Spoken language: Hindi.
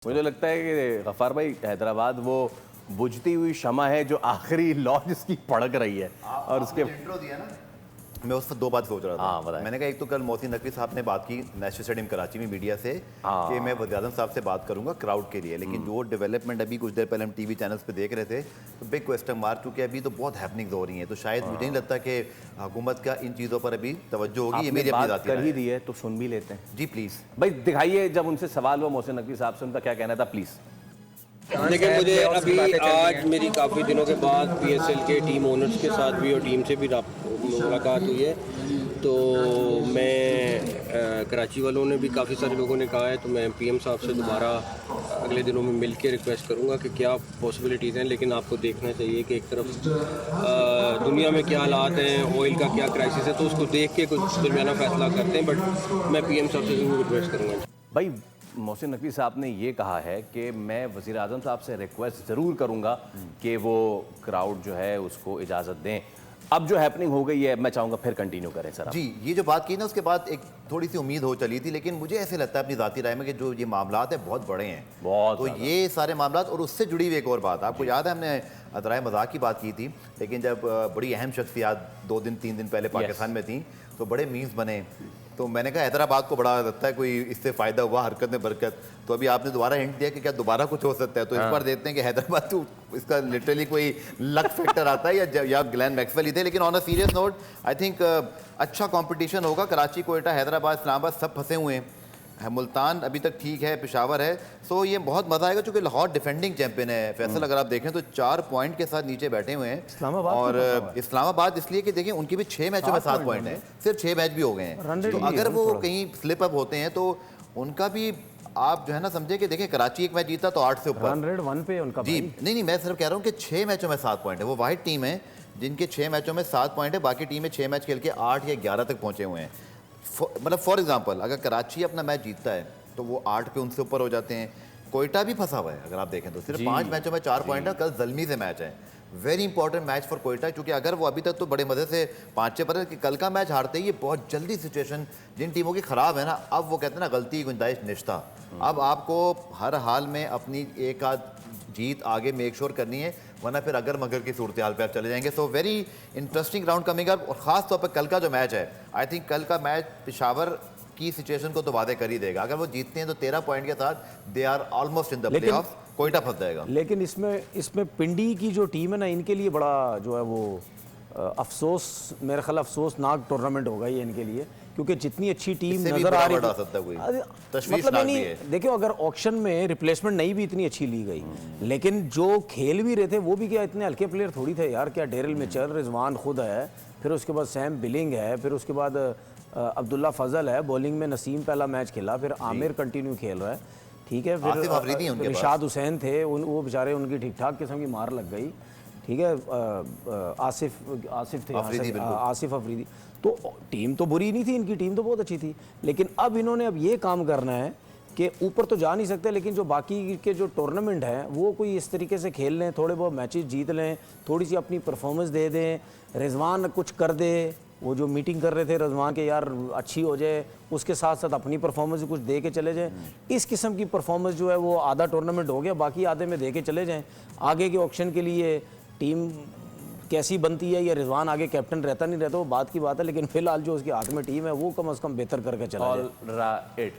मुझे लगता है कि गफ्फार भाई हैदराबाद वो बुझती हुई शमा है जो आखिरी लौ जिसकी भड़क रही है। और उसके इंट्रो दिया ना, मैं उस पर दो बात सोच रहा था। हाँ, बताएं। मैंने कहा एक तो कल मोहसिन नकवी साहब ने बात की नेशनल स्टेडियम कराची में मीडिया से कि मैं वज़ीर आज़म साहब से बात करूंगा क्राउड के लिए, लेकिन जो डेवलपमेंट अभी कुछ देर पहले हम टीवी चैनल्स पे देख रहे थे तो बिग क्वेश्चन मार्क, क्योंकि अभी तो बहुत हैपनिंग्स हो रही हैं, तो शायद मुझे नहीं लगता कि हुकूमत का इन चीज़ों पर अभी तवज्जो होगी। ये मेरी अपनी बात ज़ाती कर राय ही है। दी है तो सुन भी लेते हैं। जी प्लीज़ भाई दिखाइए, जब उनसे सवाल हुआ मोहसिन नकवी साहब से, उनका क्या कहना था, प्लीज़। देखिए, मुझे अभी आज मेरी काफ़ी दिनों के बाद पीएसएल के टीम ओनर्स के साथ भी और टीम से भी मुलाकात हुई है। तो मैं कराची वालों ने भी काफ़ी सारे लोगों ने कहा है, तो मैं पीएम साहब से दोबारा अगले दिनों में मिल के रिक्वेस्ट करूँगा कि क्या पॉसिबिलिटीज़ हैं। लेकिन आपको देखना चाहिए कि एक तरफ दुनिया में क्या हालात हैं, ऑयल का क्या क्राइसिस है, तो उसको देख के कुछ दरमियाना फैसला करते हैं। बट मैं पीएम साहब से ज़रूर रिक्वेस्ट करूँगा। भाई मोहसिन नकवी साहब ने ये कहा है कि मैं वज़ीर आज़म साहब से रिक्वेस्ट ज़रूर करूँगा कि वो क्राउड जो है उसको इजाज़त दें। अब जो हैपनिंग हो गई है, मैं चाहूँगा फिर कंटिन्यू करें सर आप। जी, ये जो बात की ना उसके बाद एक थोड़ी सी उम्मीद हो चली थी, लेकिन मुझे ऐसे लगता है अपनी ज़ाती राय में कि जो ये मामलात है बहुत बड़े हैं, बहुत तो ये सारे मामलात। और उससे जुड़ी हुई एक और बात, आपको याद है हमने अदराए मजाक की बात की थी, लेकिन जब बड़ी अहम शख्सियात 2 दिन 3 दिन पहले पाकिस्तान में थी तो बड़े मीम्स बने, तो मैंने कहा हैदराबाद को बड़ा लगता है कोई इससे फ़ायदा हुआ, हरकत में बरकत। तो अभी आपने दोबारा हिंट दिया कि क्या दोबारा कुछ हो सकता है, तो इस बार देखते हैं कि हैदराबाद तो इसका लिटरली कोई लक फैक्टर आता है या ग्लेन मैक्सवेल ही थे। लेकिन on a serious note, I think अच्छा कंपटीशन होगा। कराची, कोयटा, हैदराबाद, इस्लामाबाद सब फंसे हुए हैं। मुल्तान अभी तक ठीक है, पेशावर है, सो ये बहुत मज़ा आएगा, चूँकि लाहौर डिफेंडिंग चैंपियन है। फैसल अगर आप देखें तो 4 पॉइंट के साथ नीचे बैठे हुए हैं। और इस्लामाबाद इसलिए कि देखिए उनकी भी 6 मैचों में 7 पॉइंट हैं, सिर्फ 6 मैच भी हो गए हैं। तो अगर वो कहीं स्लिप अप होते हैं तो उनका भी आप जो है ना समझे कि देखिए कराची एक मैच जीता तो 8 से ऊपर 101 पे उनका। जी नहीं, मैं सिर्फ कह रहा हूँ कि 6 मैचों में 7 पॉइंट है। वो वाहिद टीम है जिनके 6 मैचों में 7 पॉइंट है, बाकी टीमें 6 मैच खेल के 8 या 11 तक पहुंचे हुए हैं। मतलब फॉर एग्जांपल अगर कराची अपना मैच जीतता है तो वो 8 पे उनसे ऊपर हो जाते हैं। कोयटा भी फंसा हुआ है, अगर आप देखें तो सिर्फ 5 मैचों में 4 पॉइंट है। कल जल्मी से मैच है, very important match for Quetta, क्योंकि अगर वो अभी तक तो बड़े मज़े से 5-6 पर है कि कल का मैच हारते ही ये बहुत जल्दी सिचुएशन जिन टीमों की ख़राब है ना, अब वो कहते हैं ना गलती की गुंजाइश निश्ता। अब आपको हर हाल में अपनी एक आध जीत आगे मेक श्योर करनी है, वरना फिर अगर मगर की सूरत हाल पे आप चले जाएंगे। So very interesting round coming up. और ख़ास तौर पर कल का जो मैच है, आई थिंक कल का मैच पेशावर की सिचुएशन को तो वादे कर ही देगा। अगर वो जीतते हैं तो 13 पॉइंट के साथ they are almost in the playoff. Quetta फंस जाएगा। लेकिन इसमें पिंडी की जो टीम है ना, इनके लिए बड़ा जो है वो अफसोस, मेरे ख्याल अफसोसनाक टूर्नामेंट होगा ये इनके लिए, क्योंकि जितनी अच्छी टीम नजर आ रही है, मतलब नहीं देखियो, अगर ऑक्शन में रिप्लेसमेंट नहीं भी इतनी अच्छी ली गई, लेकिन जो खेल भी रहे थे वो भी क्या इतने हल्के प्लेयर थोड़ी थे यार। क्या डेरिल मिचेल, रिजवान खुद है, फिर उसके बाद सैम बिलिंग है, फिर उसके बाद अब्दुल्ला फजल है, बॉलिंग में नसीम पहला मैच खेला, फिर आमिर कंटिन्यू खेल रहा है, ठीक है, फिर रिशाद हुसैन थे, वो बेचारे उनकी ठीक ठाक किस्म की मार लग गई, ठीक है, आसिफ थे, आसिफ अफरीदी। तो टीम तो बुरी नहीं थी इनकी, टीम तो बहुत अच्छी थी। लेकिन अब इन्होंने अब ये काम करना है कि ऊपर तो जा नहीं सकते, लेकिन जो बाकी के जो टूर्नामेंट हैं वो कोई इस तरीके से खेल लें, थोड़े बहुत मैचेस जीत लें, थोड़ी सी अपनी परफॉर्मेंस दे दें, रिजवान कुछ कर दे, वो जो मीटिंग कर रहे थे रजवान के यार अच्छी हो जाए, उसके साथ साथ अपनी परफॉर्मेंस कुछ दे के चले जाएं। इस किस्म की परफॉर्मेंस जो है वो आधा टूर्नामेंट हो गया, बाकी आधे में दे के चले जाएं। आगे के ऑक्शन के लिए टीम कैसी बनती है या रिजवान आगे कैप्टन रहता नहीं रहता वो बात की बात है, लेकिन फिलहाल जो उसके हाथ में टीम है वो कम से कम बेहतर करके चला जाए।